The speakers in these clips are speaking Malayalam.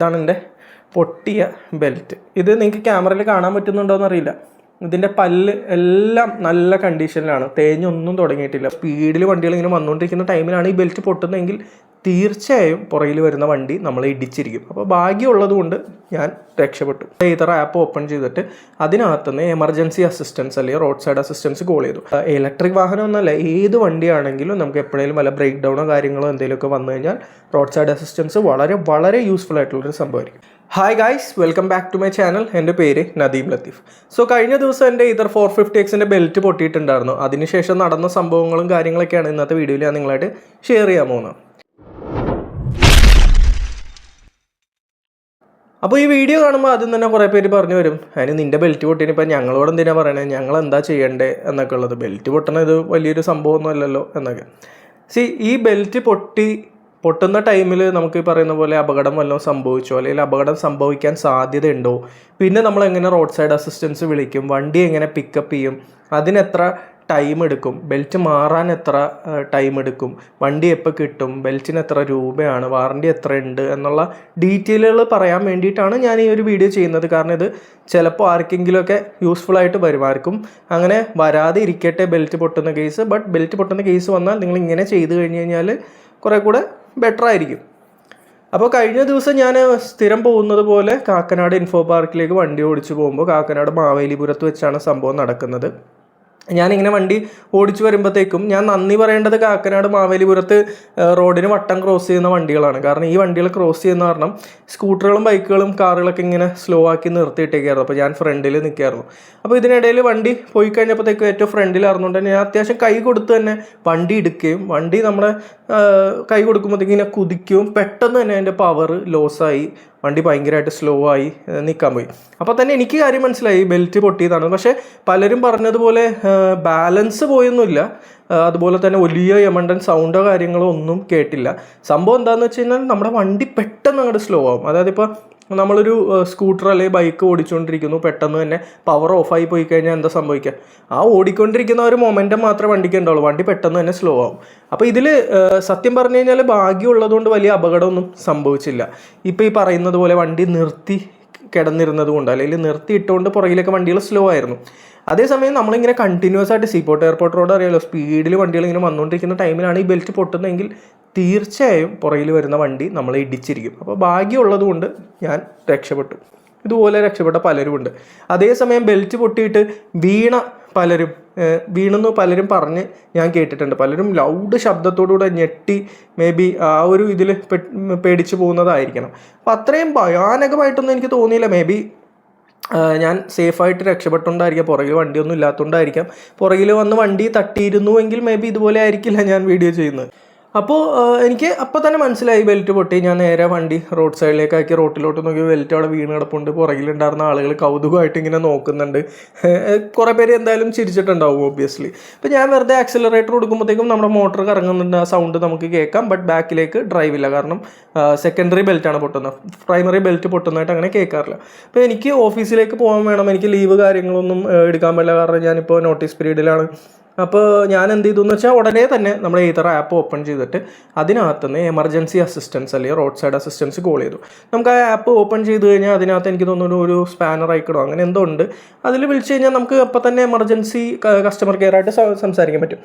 ഇതാണ് എൻ്റെ പൊട്ടിയ ബെൽറ്റ്. ഇത് നിങ്ങൾക്ക് ക്യാമറയിൽ കാണാൻ പറ്റുന്നുണ്ടോ എന്നറിയില്ല. ഇതിൻ്റെ പല്ല് എല്ലാം നല്ല കണ്ടീഷനിലാണ്, തേഞ്ഞൊന്നും തുടങ്ങിയിട്ടില്ല. സ്പീഡിൽ വണ്ടികൾ ഇങ്ങനെ വന്നുകൊണ്ടിരിക്കുന്ന ടൈമിലാണ് ഈ ബെൽറ്റ് പൊട്ടുന്നതെങ്കിൽ തീർച്ചയായും പുറകിൽ വരുന്ന വണ്ടി നമ്മളെ ഇടിച്ചിരിക്കും. അപ്പോൾ ഭാഗ്യമുള്ളത് കൊണ്ട് ഞാൻ രക്ഷപ്പെട്ടു. ഏതർ ആപ്പ് ഓപ്പൺ ചെയ്തിട്ട് അതിനകത്തുനിന്ന് എമർജൻസി അസിസ്റ്റൻസ് അല്ലെങ്കിൽ റോഡ് സൈഡ് അസിസ്റ്റൻസ് കോൾ ചെയ്തു. ഇലക്ട്രിക് വാഹനം എന്നല്ല, ഏത് വണ്ടിയാണെങ്കിലും നമുക്ക് എപ്പോഴേലും വല്ല ബ്രേക്ക് ഡൗണോ കാര്യങ്ങളോ എന്തെങ്കിലുമൊക്കെ വന്നു കഴിഞ്ഞാൽ റോഡ് സൈഡ് അസിസ്റ്റൻസ് വളരെ വളരെ യൂസ്ഫുൾ ആയിട്ടുള്ളൊരു സംഭവമായിരിക്കും. Hi guys, welcome back to my channel. എൻ്റെ പേര് നദീം ലത്തീഫ്. സോ കഴിഞ്ഞ ദിവസം എൻ്റെ ഇതർ 450Xൻ്റെ ബെൽറ്റ് പൊട്ടിയിട്ടുണ്ടായിരുന്നു. അതിനുശേഷം നടന്ന സംഭവങ്ങളും കാര്യങ്ങളൊക്കെയാണ് ഇന്നത്തെ വീഡിയോയിൽ ഞാൻ നിങ്ങളായിട്ട് ഷെയർ ചെയ്യാൻ പോകുന്നത്. അപ്പോൾ ഈ വീഡിയോ കാണുമ്പോൾ ആദ്യം തന്നെ കുറേ പേര് പറഞ്ഞു വരും, അതിന് നിൻ്റെ ബെൽറ്റ് പൊട്ടിന് ഇപ്പം ഞങ്ങളോട് എന്തിനാണ് പറയണത്, ഞങ്ങൾ എന്താ ചെയ്യേണ്ടേ എന്നൊക്കെ ഉള്ളത്. ബെൽറ്റ് പൊട്ടണത് വലിയൊരു സംഭവമൊന്നും അല്ലല്ലോ എന്നൊക്കെ. ഈ ബെൽറ്റ് പൊട്ടുന്ന ടൈമിൽ നമുക്ക് ഈ പറയുന്ന പോലെ അപകടം വല്ലതും സംഭവിച്ചോ അല്ലെങ്കിൽ അപകടം സംഭവിക്കാൻ സാധ്യതയുണ്ടോ, പിന്നെ നമ്മൾ എങ്ങനെ റോഡ് സൈഡ് അസിസ്റ്റൻസ് വിളിക്കും, വണ്ടി എങ്ങനെ പിക്കപ്പ് ചെയ്യും, അതിനെത്ര ടൈം എടുക്കും, ബെൽറ്റ് മാറാൻ എത്ര ടൈം എടുക്കും, വണ്ടി എപ്പോൾ കിട്ടും, ബെൽറ്റിന് എത്ര രൂപയാണ്, വാറണ്ടി എത്ര ഉണ്ട് എന്നുള്ള ഡീറ്റെയിലുകൾ പറയാൻ വേണ്ടിയിട്ടാണ് ഞാൻ ഈ ഒരു വീഡിയോ ചെയ്യുന്നത്. കാരണം ഇത് ചിലപ്പോൾ ആർക്കെങ്കിലുമൊക്കെ യൂസ്ഫുൾ ആയിട്ട് വരും. ആർക്കും അങ്ങനെ വരാതെ ഇരിക്കട്ടെ ബെൽറ്റ് പൊട്ടുന്ന കേസ്. ബട്ട് ബെൽറ്റ് പൊട്ടുന്ന കേസ് വന്നാൽ നിങ്ങൾ ഇങ്ങനെ ചെയ്ത് കഴിഞ്ഞ് കഴിഞ്ഞാൽ കുറേ കൂടെ ബെറ്റർ ആയിരിക്കും. അപ്പോൾ കഴിഞ്ഞ ദിവസം ഞാൻ സ്ഥിരം പോകുന്നത് പോലെ കാക്കനാട് ഇൻഫോ പാർക്കിലേക്ക് വണ്ടി ഓടിച്ചു പോകുമ്പോൾ കാക്കനാട് മാവേലിപുരത്ത് വെച്ചാണ് സംഭവം നടക്കുന്നത്. ഞാനിങ്ങനെ വണ്ടി ഓടിച്ചു വരുമ്പോഴത്തേക്കും ഞാൻ നന്ദി പറയേണ്ടത് കാക്കനാട് മാവേലിപുരത്ത് റോഡിന് വട്ടം ക്രോസ് ചെയ്യുന്ന വണ്ടികളാണ്. കാരണം ഈ വണ്ടികൾ ക്രോസ് ചെയ്യുന്ന കാരണം സ്കൂട്ടറുകളും ബൈക്കുകളും കാറുകളൊക്കെ ഇങ്ങനെ സ്ലോ ആക്കി നിർത്തിയിട്ടേക്കായിരുന്നു. അപ്പോൾ ഞാൻ ഫ്രണ്ടിൽ നിൽക്കായിരുന്നു. അപ്പോൾ ഇതിനിടയിൽ വണ്ടി പോയി കഴിഞ്ഞപ്പോഴത്തേക്കും ഏറ്റവും ഫ്രണ്ടിലായിരുന്നുകൊണ്ട് തന്നെ ഞാൻ അത്യാവശ്യം കൈ കൊടുത്ത് തന്നെ വണ്ടി എടുക്കുകയും വണ്ടി നമ്മുടെ കൈ കൊടുക്കുമ്പോഴത്തേക്കും ഇങ്ങനെ കുതിക്കുകയും പെട്ടെന്ന് തന്നെ അതിൻ്റെ പവർ ലോസായി വണ്ടി ഭയങ്കരമായിട്ട് സ്ലോ ആയി നിൽക്കാൻ പോയി. അപ്പോൾ തന്നെ എനിക്ക് കാര്യം മനസ്സിലായി ബെൽറ്റ് പൊട്ടിയതാണ്. പക്ഷേ പലരും പറഞ്ഞതുപോലെ ബാലൻസ് പോയൊന്നുമില്ല, അതുപോലെ തന്നെ വലിയ എമണ്ടൻ സൗണ്ടോ കാര്യങ്ങളോ ഒന്നും കേട്ടില്ല. സംഭവം എന്താണെന്ന് വെച്ച് കഴിഞ്ഞാൽ നമ്മുടെ വണ്ടി പെട്ടെന്ന് അങ്ങോട്ട് സ്ലോ ആവും. അതായത് ഇപ്പോൾ നമ്മളൊരു സ്കൂട്ടർ അല്ലെങ്കിൽ ബൈക്ക് ഓടിച്ചുകൊണ്ടിരിക്കുന്നു, പെട്ടെന്ന് തന്നെ പവർ ഓഫായി പോയി കഴിഞ്ഞാൽ എന്താ സംഭവിക്കുക, ആ ഓടിക്കൊണ്ടിരിക്കുന്ന ഒരു മൊമെൻറ്റം മാത്രമേ വണ്ടിക്ക് ഉണ്ടാവുള്ളൂ, വണ്ടി പെട്ടെന്ന് തന്നെ സ്ലോ ആവും. അപ്പോൾ ഇതിൽ സത്യം പറഞ്ഞു കഴിഞ്ഞാൽ ഭാഗ്യമുള്ളതുകൊണ്ട് വലിയ അപകടമൊന്നും സംഭവിച്ചില്ല. ഇപ്പോൾ ഈ പറയുന്നത് പോലെ വണ്ടി നിർത്തി കിടന്നിരുന്നത് കൊണ്ട് അല്ലെങ്കിൽ നിർത്തിയിട്ടുകൊണ്ട് പുറകിലൊക്കെ വണ്ടികൾ സ്ലോ ആയിരുന്നു. അതേസമയം നമ്മളിങ്ങനെ കണ്ടിന്യൂസ് ആയിട്ട് സീപോർട്ട് എയർപോർട്ട് റോഡ് അറിയാലോ, സ്പീഡിൽ വണ്ടികൾ ഇങ്ങനെ വന്നുകൊണ്ടിരിക്കുന്ന ടൈമിലാണ് ഈ ബെൽറ്റ് പൊട്ടുന്നതെങ്കിൽ തീർച്ചയായും പുറകിൽ വരുന്ന വണ്ടി നമ്മളെ ഇടിച്ചിരിക്കും. അപ്പോൾ ഭാഗ്യമുള്ളത് കൊണ്ട് ഞാൻ രക്ഷപ്പെട്ടു. ഇതുപോലെ രക്ഷപ്പെട്ട പലരും ഉണ്ട്. അതേസമയം ബെൽറ്റ് പൊട്ടിയിട്ട് വീണെന്ന് പലരും പറഞ്ഞ് ഞാൻ കേട്ടിട്ടുണ്ട്. പലരും ലൗഡ് ശബ്ദത്തോടുകൂടെ ഞെട്ടി മേ ബി ആ ഒരു ഇതിൽ പേടിച്ച് പോകുന്നതായിരിക്കണം. അപ്പോൾ അത്രയും ഭയാനകമായിട്ടൊന്നും എനിക്ക് തോന്നിയില്ല. മേ ബി ഞാൻ സേഫായിട്ട് രക്ഷപ്പെട്ടുകൊണ്ടായിരിക്കാം, പുറകിൽ വണ്ടിയൊന്നും ഇല്ലാത്തതുകൊണ്ടായിരിക്കാം. പുറകിൽ വന്ന് വണ്ടി തട്ടിയിരുന്നുവെങ്കിൽ മേ ബി ഇതുപോലെ ആയിരിക്കില്ല ഞാൻ വീഡിയോ ചെയ്യുന്നത്. അപ്പോൾ എനിക്ക് അപ്പോൾ തന്നെ മനസ്സിലായി ബെൽറ്റ് പൊട്ടി. ഞാൻ നേരെ വണ്ടി റോഡ് സൈഡിലേക്കാക്കി റോട്ടിലോട്ട് നോക്കി ബെൽറ്റ് അവിടെ വീണ് കിടപ്പുണ്ട്. പുറകിലുണ്ടായിരുന്ന ആളുകൾ കൗതുകമായിട്ട് ഇങ്ങനെ നോക്കുന്നുണ്ട്. കുറേ പേര് എന്തായാലും ചിരിച്ചിട്ടുണ്ടാവും ഒബ്വിയസ്ലി. അപ്പോൾ ഞാൻ വെറുതെ ആക്സിലറേറ്റർ കൊടുക്കുമ്പോഴത്തേക്കും നമ്മുടെ മോട്ടർ കറങ്ങുന്നുണ്ട്, ആ സൗണ്ട് നമുക്ക് കേൾക്കാം. ബട്ട് ബാക്കിലേക്ക് ഡ്രൈവ് ഇല്ല, കാരണം സെക്കൻഡറി ബെൽറ്റാണ് പൊട്ടുന്നത്, പ്രൈമറി ബെൽറ്റ് പൊട്ടുന്നതായിട്ട് അങ്ങനെ കേൾക്കാറില്ല. അപ്പോൾ എനിക്ക് ഓഫീസിലേക്ക് പോകാൻ വേണം, എനിക്ക് ലീവ് കാര്യങ്ങളൊന്നും എടുക്കാൻ പറ്റില്ല, കാരണം ഞാനിപ്പോൾ നോട്ടീസ് പീരീഡിലാണ്. അപ്പോൾ ഞാൻ എന്ത് ചെയ്തു എന്ന് വെച്ചാൽ ഉടനെ തന്നെ നമ്മുടെ ഏതർ ആപ്പ് ഓപ്പൺ ചെയ്തിട്ട് അതിനകത്തുനിന്ന് എമർജൻസി അസിസ്റ്റൻസ് അല്ലെങ്കിൽ റോഡ് സൈഡ് അസിസ്റ്റൻസ് കോൾ ചെയ്തു. നമുക്ക് ആ ആപ്പ് ഓപ്പൺ ചെയ്ത് കഴിഞ്ഞാൽ അതിനകത്ത് എനിക്ക് തോന്നുന്നു ഒരു സ്പാനർ ഐക്കണോ അങ്ങനെ എന്തോ ഉണ്ട്. അതിൽ വിളിച്ചു കഴിഞ്ഞാൽ നമുക്ക് അപ്പോൾ തന്നെ എമർജൻസി കസ്റ്റമർ കെയർ ആയിട്ട് സംസാരിക്കാൻ പറ്റും.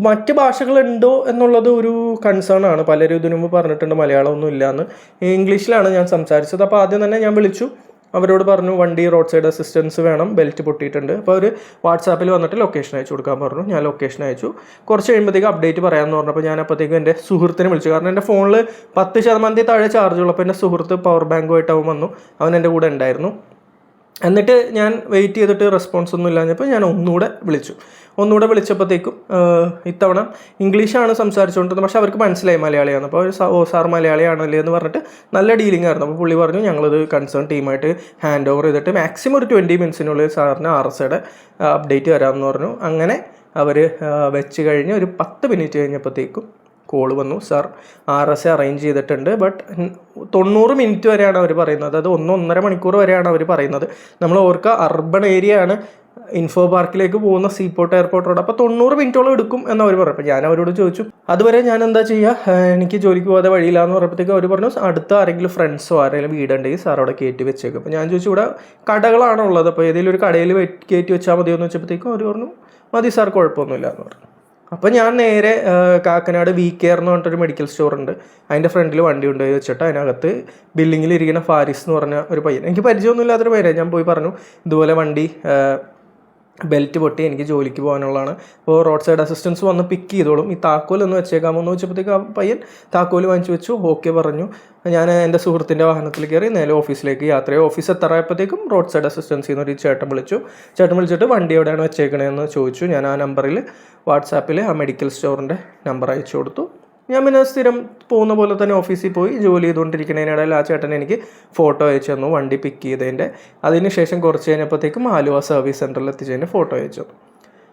മറ്റ് ഭാഷകളുണ്ടോ എന്നുള്ളത് ഒരു കൺസേൺ ആണ്. പലരും ഇതിനു മുമ്പ് പറഞ്ഞിട്ടുണ്ട് മലയാളമൊന്നും ഇല്ലയെന്ന്. ഇംഗ്ലീഷിലാണ് ഞാൻ സംസാരിച്ചത്. അപ്പോൾ ആദ്യം തന്നെ ഞാൻ വിളിച്ചു, അവരോട് പറഞ്ഞു വണ്ടി റോഡ് സൈഡ് അസിസ്റ്റൻസ് വേണം, ബെൽറ്റ് പൊട്ടിയിട്ടുണ്ട്. അപ്പോൾ അവർ വാട്സാപ്പിൽ വന്നിട്ട് ലൊക്കേഷൻ അയച്ചു കൊടുക്കാൻ പറഞ്ഞു. ഞാൻ ലൊക്കേഷൻ അയച്ചു. കുറച്ച് കഴിയുമ്പോഴത്തേക്ക് അപ്ഡേറ്റ് പറയാമെന്ന് പറഞ്ഞപ്പോൾ ഞാൻ അപ്പോഴത്തേക്കും എൻ്റെ സുഹൃത്തിനെ വിളിച്ചു. കാരണം എൻ്റെ ഫോണിൽ 10% താഴെ ചാർജ് ഉള്ളപ്പോൾ എൻ്റെ സുഹൃത്ത് പവർ ബാങ്കുമായിട്ട് അവൻ വന്നു, അവൻ എൻ്റെ കൂടെ ഉണ്ടായിരുന്നു. എന്നിട്ട് ഞാൻ വെയിറ്റ് ചെയ്തിട്ട് റെസ്പോൺസ് ഒന്നും ഇല്ലാഞ്ഞപ്പോൾ ഞാൻ ഒന്നുകൂടെ വിളിച്ചപ്പോഴത്തേക്കും ഇത്തവണ ഇംഗ്ലീഷാണ് സംസാരിച്ചുകൊണ്ടിരുന്നത്. പക്ഷേ അവർക്ക് മനസ്സിലായി മലയാളിയാണ്. അപ്പോൾ അവർ സാർ മലയാളിയാണല്ലേ എന്ന് പറഞ്ഞിട്ട് നല്ല ഡീലിംഗ് ആയിരുന്നു. അപ്പോൾ പുള്ളി പറഞ്ഞു ഞങ്ങളിത് കൺസേൺ ടീമായിട്ട് ഹാൻഡ് ഓവർ ചെയ്തിട്ട് മാക്സിമം ഒരു 20 മിനിറ്റ്സിനുള്ളിൽ സാറിന് RSയുടെ അപ്ഡേറ്റ് തരാമെന്ന് പറഞ്ഞു. അങ്ങനെ അവർ വെച്ച് കഴിഞ്ഞ് ഒരു 10 മിനിറ്റ് കഴിഞ്ഞപ്പോഴത്തേക്കും കോൾ വന്നു, സാർ RSA അറേഞ്ച് ചെയ്തിട്ടുണ്ട്. ബട്ട് 90 മിനിറ്റ് വരെയാണ് അവർ പറയുന്നത്, അതായത് 1-1.5 മണിക്കൂർ വരെയാണ് അവർ പറയുന്നത്. നമ്മൾ ഓർക്കുക അർബൺ ഏരിയ ആണ്, ഇൻഫോ പാർക്കിലേക്ക് പോകുന്ന സീപോർട്ട് എയർപോർട്ട് റോഡ്. അപ്പോൾ 90 മിനിറ്റോളം എടുക്കും എന്ന് അവർ പറഞ്ഞു. അപ്പോൾ ഞാൻ അവരോട് ചോദിച്ചു അതുവരെ ഞാൻ എന്താ ചെയ്യുക, എനിക്ക് ജോലിക്ക് പോകാതെ വഴിയില്ല എന്ന് പറഞ്ഞപ്പോഴത്തേക്ക് അവർ പറഞ്ഞു അടുത്ത ആരെങ്കിലും ഫ്രണ്ട്സോ ആരെങ്കിലും വീടുണ്ടെങ്കിൽ സാർ അവിടെ കയറ്റി വെച്ചേക്കും. അപ്പോൾ ഞാൻ ചോദിച്ചു ഇവിടെ കടകളാണോ ഉള്ളത്, അപ്പോൾ ഏതെങ്കിലും ഒരു കടയിൽ കയറ്റി വെച്ചാൽ മതിയോ എന്ന് വെച്ചപ്പോഴത്തേക്കും അവർ പറഞ്ഞു മതി സാർ, കുഴപ്പമൊന്നുമില്ല എന്ന് പറഞ്ഞു. അപ്പോൾ ഞാൻ നേരെ കാക്കനാട് വി കെയർ എന്ന് പറഞ്ഞിട്ടൊരു മെഡിക്കൽ സ്റ്റോർ ഉണ്ട്, അതിൻ്റെ ഫ്രണ്ടിൽ വണ്ടി കൊണ്ടുപോയി വെച്ചിട്ട് അതിനകത്ത് ബില്ലിങ്ങിൽ ഇരിക്കുന്ന ഫാരിസ് എന്ന് പറഞ്ഞ ഒരു പയ്യൻ, എനിക്ക് പരിചയമൊന്നുമില്ലാത്തൊരു പയ്യനാണ്, ഞാൻ പോയി പറഞ്ഞു ഇതുപോലെ വണ്ടി ബെൽറ്റ് പൊട്ടി എനിക്ക് ജോലിക്ക് പോകാനുള്ളതാണ്, അപ്പോൾ റോഡ് സൈഡ് അസിസ്റ്റൻസ് വന്ന് പിക്ക് ചെയ്തോളും, ഈ താക്കോലൊന്ന് വെച്ചേക്കാമോ എന്ന് വെച്ചപ്പോഴത്തേക്ക് ആ പയ്യൻ താക്കോൽ വാങ്ങിച്ചു വെച്ചു. ഓക്കെ പറഞ്ഞു. ഞാൻ എൻ്റെ സുഹൃത്തിൻ്റെ വാഹനത്തിൽ കയറി നേരെ ഓഫീസിലേക്ക് യാത്രയായി. ഓഫീസ് എത്താറായപ്പോഴത്തേക്കും റോഡ് സൈഡ് അസിസ്റ്റൻസിൽ നിന്ന് ഒരു ചേട്ടൻ വിളിച്ചിട്ട് വണ്ടി എവിടെയാണ് വെച്ചേക്കണതെന്ന് ചോദിച്ചു. ഞാൻ ആ നമ്പറിൽ വാട്സാപ്പിൽ ആ മെഡിക്കൽ സ്റ്റോറിൻ്റെ നമ്പർ അയച്ചു കൊടുത്തു. ഞാൻ പിന്നെ സ്ഥിരം പോകുന്ന പോലെ തന്നെ ഓഫീസിൽ പോയി ജോലി ചെയ്തുകൊണ്ടിരിക്കുന്നതിനിടയിൽ ആ ചേട്ടൻ എനിക്ക് ഫോട്ടോ അയച്ചു തന്നു വണ്ടി പിക്ക് ചെയ്തതിൻ്റെ. അതിനുശേഷം കുറച്ച് കഴിഞ്ഞപ്പോഴത്തേക്കും ആലുവ സർവീസ് സെൻറ്ററിൽ എത്തിച്ചതിൻ്റെ ഫോട്ടോ അയച്ചു.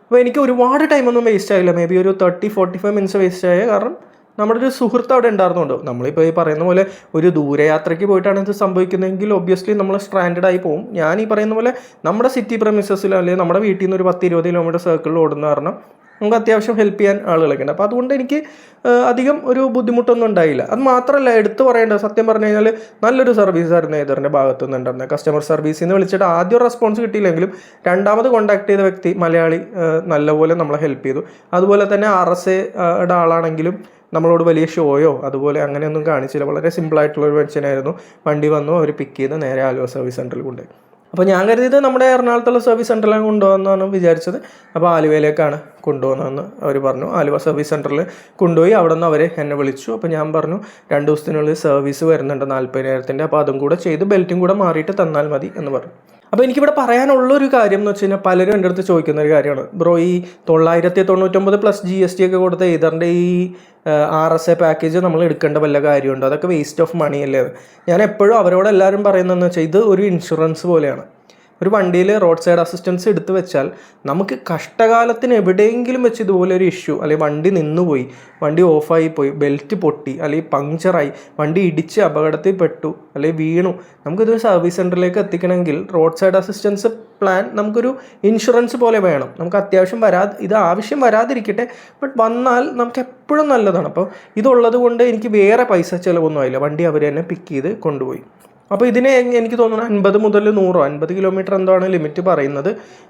അപ്പോൾ എനിക്ക് ഒരുപാട് ടൈമൊന്നും വേസ്റ്റ് ആയില്ല, മേ ബി ഒരു 30-45 മിനിറ്റ്സ് വേസ്റ്റ് ആയ, കാരണം നമ്മുടെ ഒരു സുഹൃത്ത് അവിടെ ഉണ്ടായിരുന്നുണ്ടോ. നമ്മളിപ്പോൾ ഈ പറയുന്ന പോലെ ഒരു ദൂരയാത്രയ്ക്ക് പോയിട്ടാണ് ഇത് സംഭവിക്കുന്നതെങ്കിൽ ഒബ്വിയസ്ലി നമ്മൾ സ്ട്രാൻഡഡ് ആയി പോകും. ഞാൻ ഈ പറയുന്ന പോലെ നമ്മുടെ സിറ്റി പ്രമിസസിൽ അല്ലെങ്കിൽ നമ്മുടെ വീട്ടിൽ നിന്ന് ഒരു 10-20 കിലോമീറ്റർ സർക്കിളിൽ ഓടുന്ന കാരണം നമുക്ക് അത്യാവശ്യം ഹെൽപ്പ് ചെയ്യാൻ ആളുകളൊക്കെ ഉണ്ട്. അപ്പോൾ അതുകൊണ്ട് എനിക്ക് അധികം ഒരു ബുദ്ധിമുട്ടൊന്നും ഉണ്ടായില്ല. അത് മാത്രമല്ല എടുത്തു പറയേണ്ടത്, സത്യം പറഞ്ഞു കഴിഞ്ഞാൽ നല്ലൊരു സർവീസായിരുന്നു ഏതറിൻ്റെ ഭാഗത്തു നിന്നുണ്ടായിരുന്നത്. കസ്റ്റമർ സർവീസിൽ നിന്ന് വിളിച്ചിട്ട് ആദ്യം റെസ്പോൺസ് കിട്ടിയില്ലെങ്കിലും രണ്ടാമത് കോൺടാക്ട് ചെയ്ത വ്യക്തി മലയാളി നല്ലപോലെ നമ്മളെ ഹെൽപ്പ് ചെയ്തു. അതുപോലെ തന്നെ RSAയുടെ ആളാണെങ്കിലും നമ്മളോട് വലിയ ഷോയോ അതുപോലെ അങ്ങനെയൊന്നും കാണിച്ചില്ല, വളരെ സിമ്പിളായിട്ടുള്ളൊരു മനുഷ്യനായിരുന്നു. വണ്ടി വന്നു, അവർ പിക്ക് ചെയ്ത് നേരെ ആലുവ സർവീസ് സെൻറ്ററിൽ കൊണ്ടുപോയി. അപ്പോൾ ഞാൻ കരുതിയത് നമ്മുടെ എറണാകുളത്തുള്ള സർവീസ് സെൻറ്ററിലാണ് കൊണ്ടുപോകുന്നതാണ് വിചാരിച്ചത്. അപ്പോൾ ആലുവയിലേക്കാണ് കൊണ്ടുപോകുന്നതെന്ന് അവർ പറഞ്ഞു. ആലുവ സർവീസ് സെൻറ്ററിൽ കൊണ്ടുപോയി. അവിടെ നിന്ന് അവർ എന്നെ വിളിച്ചു. അപ്പോൾ ഞാൻ പറഞ്ഞു 2 ദിവസത്തിനുള്ളിൽ സർവീസ് വരുന്നുണ്ട് 40,000-ൻ്റെ, അപ്പോൾ അതും കൂടെ ചെയ്ത് ബെൽറ്റും കൂടെ മാറിയിട്ട് തന്നാൽ മതി എന്ന് പറഞ്ഞു. അപ്പോൾ എനിക്കിവിടെ പറയാനുള്ളൊരു കാര്യം എന്ന് വെച്ച് കഴിഞ്ഞാൽ പലരും എൻ്റെ അടുത്ത് ചോദിക്കുന്ന ഒരു കാര്യമാണ്, ബ്രോ ഈ 999 പ്ലസ് GST ഒക്കെ കൊടുത്ത ഏതറിൻ്റെ ഈ RSA പാക്കേജ് നമ്മൾ എടുക്കേണ്ട വല്ല കാര്യമുണ്ടോ, അതൊക്കെ വേസ്റ്റ് ഓഫ് മണി അല്ലേ? ഞാൻ എപ്പോഴും അവരോട് എല്ലാവരും പറയുന്നതെന്ന് വെച്ചാൽ ഇത് ഒരു ഇൻഷുറൻസ് പോലെയാണ്. ഒരു വണ്ടിയിൽ റോഡ് സൈഡ് അസിസ്റ്റൻസ് എടുത്തു വെച്ചാൽ നമുക്ക് കഷ്ടകാലത്തിന് എവിടെയെങ്കിലും വെച്ച് ഇതുപോലെ ഒരു ഇഷ്യൂ, അല്ലെങ്കിൽ വണ്ടി നിന്നുപോയി, വണ്ടി ഓഫായി പോയി, ബെൽറ്റ് പൊട്ടി, അല്ലെങ്കിൽ പങ്ക്ചറായി, വണ്ടി ഇടിച്ച് അപകടത്തിൽ പെട്ടു, അല്ലെങ്കിൽ വീണു, നമുക്കിതൊരു സർവീസ് സെൻറ്ററിലേക്ക് എത്തിക്കണമെങ്കിൽ റോഡ് സൈഡ് അസിസ്റ്റൻസ് പ്ലാൻ നമുക്കൊരു ഇൻഷുറൻസ് പോലെ വേണം. നമുക്ക് അത്യാവശ്യം ഇത് ആവശ്യം വരാതിരിക്കട്ടെ, ബട്ട് വന്നാൽ നമുക്ക് എപ്പോഴും നല്ലതാണ്. അപ്പോൾ ഇതുള്ളത് കൊണ്ട് എനിക്ക് വേറെ പൈസ ചിലവൊന്നും ആയില്ല, വണ്ടി അവർ തന്നെ പിക്ക് ചെയ്ത് കൊണ്ടുപോയി. അപ്പോൾ ഇതിന് എനിക്ക് തോന്നുന്നു 50 മുതൽ 100 കിലോമീറ്റർ എന്താണ് ലിമിറ്റ് പറയുന്നത്.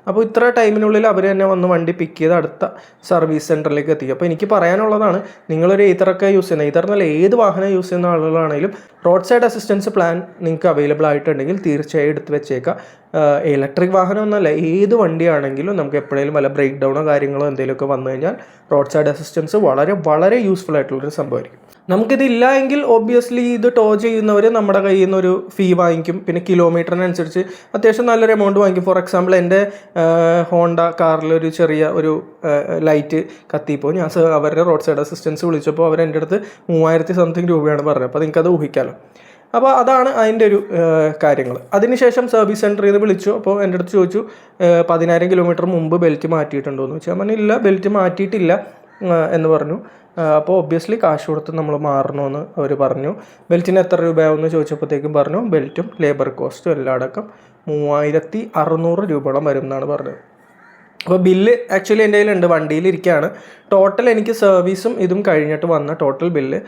അപ്പോൾ ഇത്ര ടൈമിനുള്ളിൽ അവർ തന്നെ വന്ന് വണ്ടി പിക്ക് ചെയ്ത് അടുത്ത സർവീസ് സെൻറ്ററിലേക്ക് എത്തിക്കും. അപ്പോൾ എനിക്ക് പറയാനുള്ളതാണ്, നിങ്ങളൊരു ഈതറൊക്കെ യൂസ് ചെയ്യുന്ന, ഈതറിനല്ല ഏത് വാഹനം യൂസ് ചെയ്യുന്ന ആളുകളാണെങ്കിലും റോഡ് സൈഡ് അസിസ്റ്റൻസ് പ്ലാൻ നിങ്ങൾക്ക് അവൈലബിൾ ആയിട്ടുണ്ടെങ്കിൽ തീർച്ചയായും എടുത്ത് വെച്ചേക്കാം. ഇലക്ട്രിക് വാഹനം എന്നല്ല, ഏത് വണ്ടിയാണെങ്കിലും നമുക്ക് എപ്പോഴേലും വല്ല ബ്രേക്ക് ഡൗണോ കാര്യങ്ങളോ എന്തെങ്കിലുമൊക്കെ വന്നു കഴിഞ്ഞാൽ റോഡ് സൈഡ് അസിസ്റ്റൻസ് വളരെ വളരെ യൂസ്ഫുൾ ആയിട്ടുള്ളൊരു സംഭവമായിരിക്കും. നമുക്കിതില്ല എങ്കിൽ ഒബ്വിയസ്ലി ഇത് ടോ ചെയ്യുന്നവർ നമ്മുടെ കയ്യിൽ നിന്നൊരു ഫീ വാങ്ങിക്കും, പിന്നെ കിലോമീറ്ററിനനുസരിച്ച് അത്യാവശ്യം നല്ലൊരു എമൗണ്ട് വാങ്ങിക്കും. ഫോർ എക്സാമ്പിൾ എൻ്റെ ഹോണ്ട കാറിലൊരു ചെറിയ ഒരു ലൈറ്റ് കത്തിയപ്പോൾ ഞാൻ അവരുടെ റോഡ് സൈഡ് അസിസ്റ്റൻസ് വിളിച്ചപ്പോൾ അവർ എൻ്റെ അടുത്ത് 3000 സംതിങ് രൂപയാണ് പറഞ്ഞത്. അപ്പോൾ നിങ്ങൾക്കത് ഊഹിക്കാമല്ലോ. അപ്പോൾ അതാണ് അതിൻ്റെ ഒരു കാര്യങ്ങൾ. അതിനുശേഷം സർവീസ് സെൻറ്ററിൽ നിന്ന് വിളിച്ചു. അപ്പോൾ എൻ്റെ അടുത്ത് ചോദിച്ചു 10,000 കിലോമീറ്റർ മുമ്പ് ബെൽറ്റ് മാറ്റിയിട്ടുണ്ടോ എന്ന് ചോദിച്ചാൽ പറഞ്ഞു ഇല്ല, ബെൽറ്റ് മാറ്റിയിട്ടില്ല എന്ന് പറഞ്ഞു. അപ്പോൾ ഒബ്വിയസ്ലി കാശ് കൊടുത്ത് നമ്മൾ മാറണമെന്ന് അവർ പറഞ്ഞു. ബെൽറ്റിന് എത്ര രൂപയാവുമെന്ന് ചോദിച്ചപ്പോഴത്തേക്കും പറഞ്ഞു ബെൽറ്റും ലേബർ കോസ്റ്റും എല്ലാം അടക്കം 3600 രൂപയോളം വരും എന്നാണ് പറഞ്ഞത്. അപ്പോൾ ബില്ല് ആക്ച്വലി എൻ്റെ കയ്യിലുണ്ട്, വണ്ടിയിലിരിക്കുകയാണ്. ടോട്ടൽ എനിക്ക് സർവീസും ഇതും കഴിഞ്ഞിട്ട് വന്ന ടോട്ടൽ ബില്ല്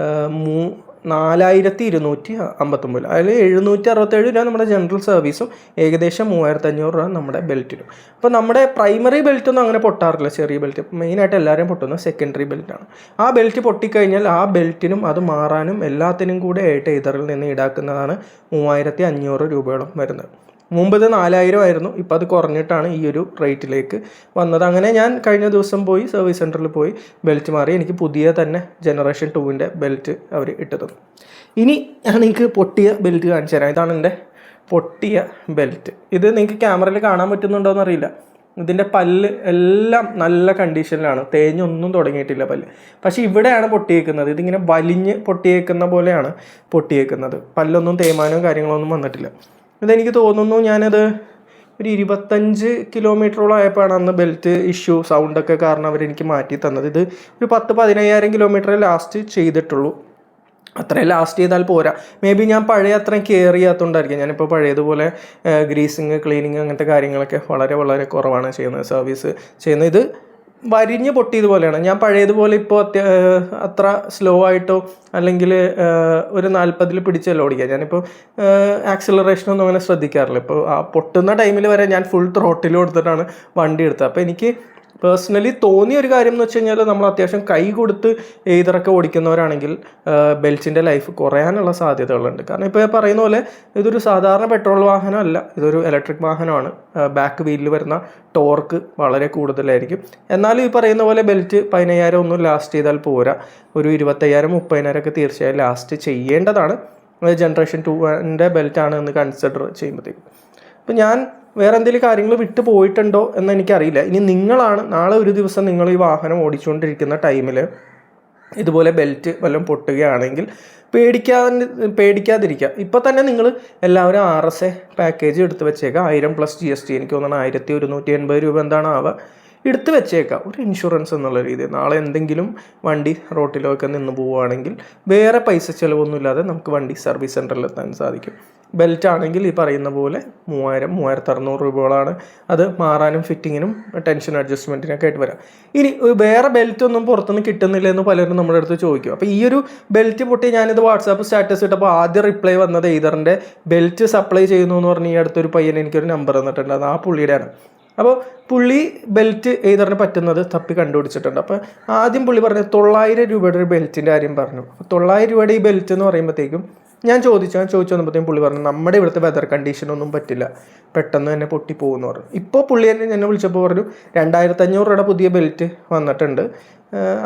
4259. അതിൽ 767 രൂപ നമ്മുടെ ജനറൽ സർവീസും ഏകദേശം 3500 രൂപ നമ്മുടെ ബെൽറ്റിനും. അപ്പോൾ നമ്മുടെ പ്രൈമറി ബെൽറ്റൊന്നും അങ്ങനെ പൊട്ടാറില്ല. ചെറിയ ബെൽറ്റ് മെയിനായിട്ട് എല്ലാവരും പൊട്ടുന്നത് സെക്കൻഡറി ബെൽറ്റാണ്. ആ ബെൽറ്റ് പൊട്ടിക്കഴിഞ്ഞാൽ ആ ബെൽറ്റിനും അത് മാറാനും എല്ലാത്തിനും കൂടെ ആയിട്ട് ഈതറിൽ നിന്ന് ഈടാക്കുന്നതാണ് 3500 രൂപയോളം വരുന്നത്. മുമ്പ് ഇത് 4000 ആയിരുന്നു, ഇപ്പോൾ അത് കുറഞ്ഞിട്ടാണ് ഈ ഒരു റേറ്റിലേക്ക് വന്നത്. അങ്ങനെ ഞാൻ കഴിഞ്ഞ ദിവസം പോയി സർവീസ് സെൻറ്ററിൽ പോയി ബെൽറ്റ് മാറി. എനിക്ക് പുതിയ തന്നെ ജനറേഷൻ 2ൻ്റെ ബെൽറ്റ് അവർ ഇട്ട് തന്നു. ഇനി ഞാൻ നിങ്ങൾക്ക് പൊട്ടിയ ബെൽറ്റ് കാണിച്ചു തരാം. ഇതാണ് എൻ്റെ പൊട്ടിയ ബെൽറ്റ്. ഇത് നിങ്ങൾക്ക് ക്യാമറയിൽ കാണാൻ പറ്റുന്നുണ്ടോ എന്നറിയില്ല. ഇതിൻ്റെ പല്ല് എല്ലാം നല്ല കണ്ടീഷനിലാണ്, തേഞ്ഞൊന്നും തുടങ്ങിയിട്ടില്ല പല്ല്. പക്ഷേ ഇവിടെയാണ് പൊട്ടിയേക്കുന്നത്. ഇതിങ്ങനെ വലിഞ്ഞ് പൊട്ടിയേക്കുന്ന പോലെയാണ് പൊട്ടിയേക്കുന്നത്. പല്ലൊന്നും തേയ്മാനവും കാര്യങ്ങളൊന്നും വന്നിട്ടില്ല. ഇതെനിക്ക് തോന്നുന്നു ഞാനത് ഒരു 25 കിലോമീറ്ററോളം ആയപ്പോഴാണ് അന്ന് ബെൽറ്റ് ഇഷ്യൂ സൗണ്ടൊക്കെ കാരണം അവരെനിക്ക് മാറ്റി തന്നത്. ഇത് ഒരു 10-15,000 കിലോമീറ്റർ ലാസ്റ്റ് ചെയ്തിട്ടുള്ളൂ. അത്രയും ലാസ്റ്റ് ചെയ്താൽ പോരാ. മേ ബി ഞാൻ പഴയ അത്രയും കെയർ ചെയ്യാത്തതുകൊണ്ടായിരിക്കും. ഞാനിപ്പോൾ പഴയതുപോലെ ഗ്രീസിങ്, ക്ലീനിങ് അങ്ങനത്തെ കാര്യങ്ങളൊക്കെ വളരെ വളരെ കുറവാണ് ചെയ്യുന്നത്. സർവീസ് ചെയ്യുന്നത് ഇത് വരിഞ്ഞ് പൊട്ടിയതുപോലെയാണ്. ഞാൻ പഴയതുപോലെ ഇപ്പോൾ അത്ര സ്ലോ ആയിട്ടോ അല്ലെങ്കിൽ ഒരു 40 പിടിച്ചല്ലോ ഓടിക്കുക. ഞാനിപ്പോൾ ആക്സിലറേഷനൊന്നും അങ്ങനെ ശ്രദ്ധിക്കാറില്ല. ഇപ്പോൾ ആ പൊട്ടുന്ന ടൈമിൽ വരെ ഞാൻ ഫുൾ ത്രോട്ടിൽ കൊടുത്തിട്ടാണ് വണ്ടി എടുത്തത്. അപ്പോൾ എനിക്ക് പേഴ്സണലി തോന്നിയ ഒരു കാര്യം എന്ന് വെച്ച് കഴിഞ്ഞാൽ, നമ്മൾ അത്യാവശ്യം കൈ കൊടുത്ത് എയ്തറൊക്കെ ഓടിക്കുന്നവരാണെങ്കിൽ ബെൽറ്റിൻ്റെ ലൈഫ് കുറയാനുള്ള സാധ്യതകളുണ്ട്. കാരണം ഇപ്പോൾ പറയുന്ന പോലെ ഇതൊരു സാധാരണ പെട്രോൾ വാഹനമല്ല, ഇതൊരു ഇലക്ട്രിക് വാഹനമാണ്. ബാക്ക് വീലിൽ വരുന്ന ടോർക്ക് വളരെ കൂടുതലായിരിക്കും. എന്നാലും ഈ പറയുന്ന പോലെ ബെൽറ്റ് 15,000 ഒന്നും ലാസ്റ്റ് ചെയ്താൽ പോരാ. ഒരു 25,000 30,000 ഒക്കെ തീർച്ചയായും ലാസ്റ്റ് ചെയ്യേണ്ടതാണ്. ജനറേഷൻ 2 ബെൽറ്റാണ് എന്ന് കൺസിഡർ ചെയ്യുമ്പോഴത്തേക്കും. അപ്പോൾ ഞാൻ വേറെ എന്തെങ്കിലും കാര്യങ്ങൾ വിട്ടു പോയിട്ടുണ്ടോ എന്ന് എനിക്കറിയില്ല. ഇനി നിങ്ങളാണ് നാളെ ഒരു ദിവസം നിങ്ങൾ ഈ വാഹനം ഓടിച്ചുകൊണ്ടിരിക്കുന്ന ടൈമിൽ ഇതുപോലെ ബെൽറ്റ് വല്ലതും പൊട്ടുകയാണെങ്കിൽ പേടിക്കാതിരിക്കുക. ഇപ്പോൾ തന്നെ നിങ്ങൾ എല്ലാവരും RSA പാക്കേജ് എടുത്ത് വെച്ചേക്കുക. 1000+ GST, എനിക്ക് തോന്നുന്നു 1180 രൂപ എന്താണ് ആവുക, എടുത്ത് വെച്ചേക്കാം ഒരു ഇൻഷുറൻസ് എന്നുള്ള രീതിയിൽ. നാളെ എന്തെങ്കിലും വണ്ടി റോട്ടിലൊക്കെ നിന്ന് പോവുകയാണെങ്കിൽ വേറെ പൈസ ചിലവൊന്നുമില്ലാതെ നമുക്ക് വണ്ടി സർവീസ് സെൻറ്ററിൽ എത്താൻ സാധിക്കും. ബെൽറ്റ് ആണെങ്കിൽ ഈ പറയുന്ന പോലെ 3,000-3,600 രൂപകളാണ്. അത് മാറാനും ഫിറ്റിങ്ങിനും ടെൻഷൻ അഡ്ജസ്റ്റ്മെൻറ്റിനൊക്കെ ആയിട്ട് വരാം. ഇനി വേറെ ബെൽറ്റ് ഒന്നും പുറത്തുനിന്ന് കിട്ടുന്നില്ല എന്ന് പലരും നമ്മുടെ അടുത്ത് ചോദിക്കും. അപ്പോൾ ഈ ഒരു ബെൽറ്റ് പൊട്ടി ഞാനിത് വാട്സാപ്പ് സ്റ്റാറ്റസ് ഇട്ടപ്പോൾ ആദ്യം റിപ്ലൈ വന്നത് എയ്തറിൻ്റെ ബെൽറ്റ് സപ്ലൈ ചെയ്യുന്നു എന്ന് പറഞ്ഞ് ഈ അടുത്തൊരു പയ്യൻ എനിക്കൊരു നമ്പർ തന്നിട്ടുണ്ട്. അത് ആ പുള്ളിയുടെയാണ്. അപ്പോൾ പുള്ളി ബെൽറ്റ് എയ്തറിന് പറ്റുന്നത് തപ്പി കണ്ടുപിടിച്ചിട്ടുണ്ട്. അപ്പോൾ ആദ്യം പുള്ളി പറഞ്ഞത് 900 രൂപയുടെ ഒരു ബെൽറ്റിൻ്റെ കാര്യം പറഞ്ഞു. 900 രൂപയുടെ ഈ ബെൽറ്റ് എന്ന് പറയുമ്പോഴത്തേക്കും ഞാൻ ചോദിച്ചു വന്നപ്പോഴത്തേക്കും പുള്ളി പറഞ്ഞു നമ്മുടെ ഇവിടുത്തെ വെതർ കണ്ടീഷനൊന്നും പറ്റില്ല, പെട്ടെന്ന് തന്നെ പൊട്ടിപ്പോകുമെന്ന് പറഞ്ഞു. ഇപ്പോൾ പുള്ളി എന്നെ വിളിച്ചപ്പോൾ പറഞ്ഞു 2,500 രൂപയുടെ പുതിയ ബെൽറ്റ് വന്നിട്ടുണ്ട്,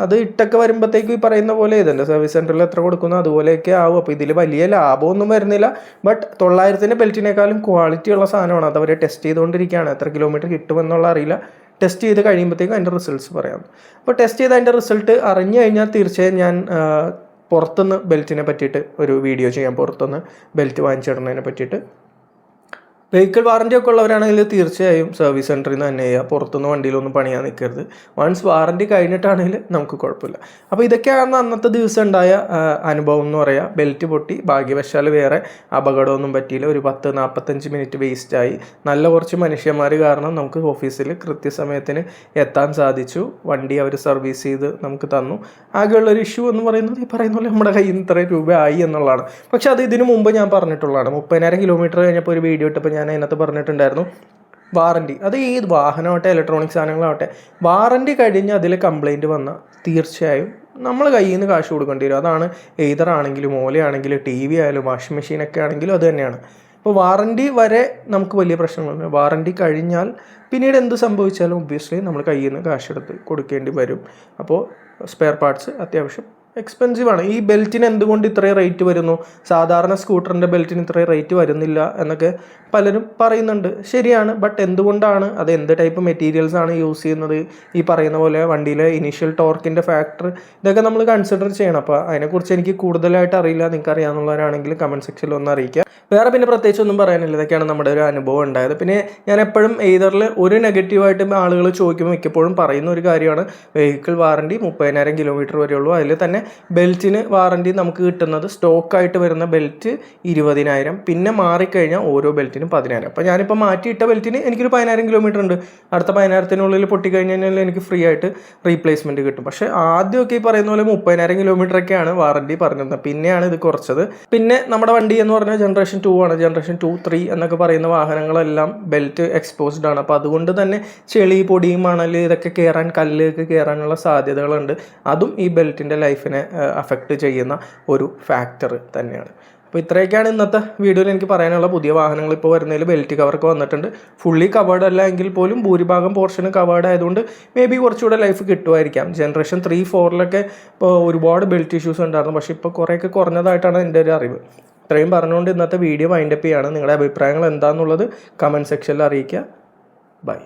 അത് ഇട്ടൊക്കെ വരുമ്പോഴത്തേക്കും ഈ പറയുന്ന പോലെ ഇതുണ്ട് സർവീസ് സെൻറ്ററിൽ എത്ര കൊടുക്കുന്നു അതുപോലെയൊക്കെ ആവും. അപ്പോൾ ഇതിൽ വലിയ ലാഭമൊന്നും വരുന്നില്ല. ബട്ട് 900 ബെൽറ്റിനേക്കാളും ക്വാളിറ്റി ഉള്ള സാധനമാണ്. അത് അവർ ടെസ്റ്റ് ചെയ്തുകൊണ്ടിരിക്കുകയാണ്. എത്ര കിലോമീറ്റർ കിട്ടുമെന്നുള്ള അറിയില്ല. ടെസ്റ്റ് ചെയ്ത് കഴിയുമ്പോഴത്തേക്കും അതിൻ്റെ റിസൾട്ട്സ് പറയാം. അപ്പോൾ ടെസ്റ്റ് ചെയ്ത് അതിൻ്റെ റിസൾട്ട് അറിഞ്ഞു കഴിഞ്ഞാൽ തീർച്ചയായും ഞാൻ പുറത്തുനിന്ന് ബെൽറ്റിനെ പറ്റിയിട്ട് ഒരു വീഡിയോ ചെയ്യാം. പുറത്തുനിന്ന് ബെൽറ്റ് വാങ്ങിച്ചിടുന്നതിനെ പറ്റിയിട്ട്. വെഹിക്കിൾ വാറൻറ്റി ഒക്കെ ഉള്ളവരാണെങ്കിൽ തീർച്ചയായും സർവീസ് സെൻറ്ററിൽ നിന്ന് തന്നെ ചെയ്യുക. പുറത്തുനിന്ന് വണ്ടിയിലൊന്നും പണിയാൻ നിൽക്കരുത്. വൺസ് വാറൻറ്റി കഴിഞ്ഞിട്ടാണെങ്കിൽ നമുക്ക് കുഴപ്പമില്ല. അപ്പോൾ ഇതൊക്കെയാണ് അന്നത്തെ ദിവസം ഉണ്ടായ അനുഭവം എന്ന് പറയുക. ബെൽറ്റ് പൊട്ടി, ഭാഗ്യവശാൽ വേറെ അപകടമൊന്നും പറ്റിയില്ല. ഒരു 10-45 മിനിറ്റ് വേസ്റ്റായി. നല്ല കുറച്ച് മനുഷ്യന്മാർ കാരണം നമുക്ക് ഓഫീസിൽ കൃത്യസമയത്തിന് എത്താൻ സാധിച്ചു. വണ്ടി അവർ സർവീസ് ചെയ്ത് നമുക്ക് തന്നു. ആകെയുള്ളൊരു ഇഷ്യൂ എന്ന് പറയുന്നത് ഈ പറയുന്ന പോലെ നമ്മുടെ കയ്യിൽ നിന്ന് ഇത്രയും രൂപ ആയി എന്നുള്ളതാണ്. പക്ഷെ അത് ഇതിനു മുമ്പ് ഞാൻ പറഞ്ഞിട്ടുള്ളതാണ്. 30,000 കിലോമീറ്റർ കഴിഞ്ഞപ്പോൾ ഒരു വീഡിയോ ഇട്ടപ്പോൾ ഞാൻ അതിനകത്ത് പറഞ്ഞിട്ടുണ്ടായിരുന്നു വാറൻറ്റി. അത് ഈ വാഹനമാവട്ടെ ഇലക്ട്രോണിക് സാധനങ്ങളാവട്ടെ, വാറൻറ്റി കഴിഞ്ഞ് അതിൽ കംപ്ലൈൻറ്റ് വന്നാൽ തീർച്ചയായും നമ്മൾ കയ്യിൽ നിന്ന് കാശ് കൊടുക്കേണ്ടി വരും. അതാണ് എയ്തറാണെങ്കിലും ഓലയാണെങ്കിലും TV ആയാലും വാഷിംഗ് മെഷീനൊക്കെ ആണെങ്കിലും അത് തന്നെയാണ്. ഇപ്പോൾ വാറൻറ്റി വരെ നമുക്ക് വലിയ പ്രശ്നങ്ങളുണ്ട്. വാറൻറ്റി കഴിഞ്ഞാൽ പിന്നീട് എന്ത് സംഭവിച്ചാലും ഒബ്വിയസ്ലി നമ്മൾ കയ്യിൽ നിന്ന് കാശെടുത്ത് കൊടുക്കേണ്ടി വരും. അപ്പോൾ സ്പെയർ പാർട്സ് അത്യാവശ്യം എക്സ്പെൻസീവാണ്. ഈ ബെൽറ്റിന് എന്തുകൊണ്ട് ഇത്രയും റേറ്റ് വരുന്നു, സാധാരണ സ്കൂട്ടറിൻ്റെ ബെൽറ്റിന് ഇത്രയും റേറ്റ് വരുന്നില്ല എന്നൊക്കെ പലരും പറയുന്നുണ്ട്. ശരിയാണ്. ബട്ട് എന്തുകൊണ്ടാണ്, അത് എന്ത് ടൈപ്പ് മെറ്റീരിയൽസ് ആണ് യൂസ് ചെയ്യുന്നത്, ഈ പറയുന്ന പോലെ വണ്ടിയിലെ ഇനീഷ്യൽ ടോർക്കിൻ്റെ ഫാക്ടർ, ഇതൊക്കെ നമ്മൾ കൺസിഡർ ചെയ്യണം. അപ്പോൾ അതിനെക്കുറിച്ച് എനിക്ക് കൂടുതലായിട്ട് അറിയില്ല. നിങ്ങൾക്ക് അറിയാവുന്നവരാണെങ്കിൽ കമൻറ്റ് സെക്ഷനിൽ ഒന്ന് അറിയിക്കുക. വേറെ പിന്നെ പ്രത്യേകിച്ചൊന്നും പറയാനില്ല. ഇതൊക്കെയാണ് നമ്മുടെ ഒരു അനുഭവം ഉണ്ടായത്. പിന്നെ ഞാൻ എപ്പോഴും എയ്തറിൽ ഒരു നെഗറ്റീവായിട്ട് ആളുകൾ ചോദിക്കുമ്പോൾ മിക്കപ്പോഴും പറയുന്ന ഒരു കാര്യമാണ് വെഹിക്കിൾ വാറൻറ്റി 30,000 കിലോമീറ്റർ വരെയുള്ളൂ. അതിൽ തന്നെ ബെൽറ്റിന് വാറൻറ്റി നമുക്ക് കിട്ടുന്നത് സ്റ്റോക്കായിട്ട് വരുന്ന ബെൽറ്റ് 20,000, പിന്നെ മാറിക്കഴിഞ്ഞാൽ ഓരോ ബെൽറ്റിനും 10,000. അപ്പോൾ ഞാനിപ്പോൾ മാറ്റിയിട്ട ബെൽറ്റിന് എനിക്കൊരു 10,000 കിലോമീറ്റർ ഉണ്ട്. അടുത്ത 10,000-നുള്ളിൽ പൊട്ടിക്കഴിഞ്ഞാൽ എനിക്ക് ഫ്രീ ആയിട്ട് റീപ്ലേസ്മെൻറ്റ് കിട്ടും. പക്ഷേ ആദ്യമൊക്കെ ഈ പറയുന്ന പോലെ 30,000 കിലോമീറ്ററൊക്കെയാണ് വാറൻറ്റി പറഞ്ഞിരുന്നത്. പിന്നെയാണ് ഇത് കുറച്ചത്. പിന്നെ നമ്മുടെ വണ്ടി എന്ന് പറഞ്ഞാൽ ജനറേഷൻ 2 ആണ്. ജനറേഷൻ 2, 3 എന്നൊക്കെ പറയുന്ന വാഹനങ്ങളെല്ലാം ബെൽറ്റ് എക്സ്പോസ്ഡ് ആണ്. അപ്പോൾ അതുകൊണ്ട് തന്നെ ചെളി, പൊടി, മണൽ ഇതൊക്കെ കയറാൻ, കല്ലൊക്കെ കയറാനുള്ള സാധ്യതകളുണ്ട്. അതും ഈ ബെൽറ്റിൻ്റെ ലൈഫിനെ അഫക്റ്റ് ചെയ്യുന്ന ഒരു ഫാക്ടർ തന്നെയാണ്. അപ്പോൾ ഇത്രയൊക്കെയാണ് ഇന്നത്തെ വീഡിയോയിൽ എനിക്ക് പറയാനുള്ള. പുതിയ വാഹനങ്ങൾ ഇപ്പോൾ വരുന്നതിൽ ബെൽറ്റ് കവറൊക്കെ വന്നിട്ടുണ്ട്. ഫുള്ളി കവേർഡ് അല്ല എങ്കിൽ പോലും ഭൂരിഭാഗം പോർഷന് കവേർഡ് ആയതുകൊണ്ട് മേ ബി കുറച്ചുകൂടെ ലൈഫ് കിട്ടുമായിരിക്കാം. ജനറേഷൻ 3, 4 ഇപ്പോൾ ഒരുപാട് ബെൽറ്റ് ഇഷ്യൂസ് ഉണ്ടായിരുന്നു. പക്ഷേ ഇപ്പോൾ കുറേയൊക്കെ കുറഞ്ഞതായിട്ടാണ് എൻ്റെ ഒരു അറിവ്. ഇത്രയും പറഞ്ഞുകൊണ്ട് ഇന്നത്തെ വീഡിയോ വൈൻഡപ്പ് ചെയ്യാണ്. നിങ്ങളുടെ അഭിപ്രായങ്ങൾ എന്താണെന്നുള്ളത് കമൻറ്റ് സെക്ഷനിൽ അറിയിക്കുക. ബൈ.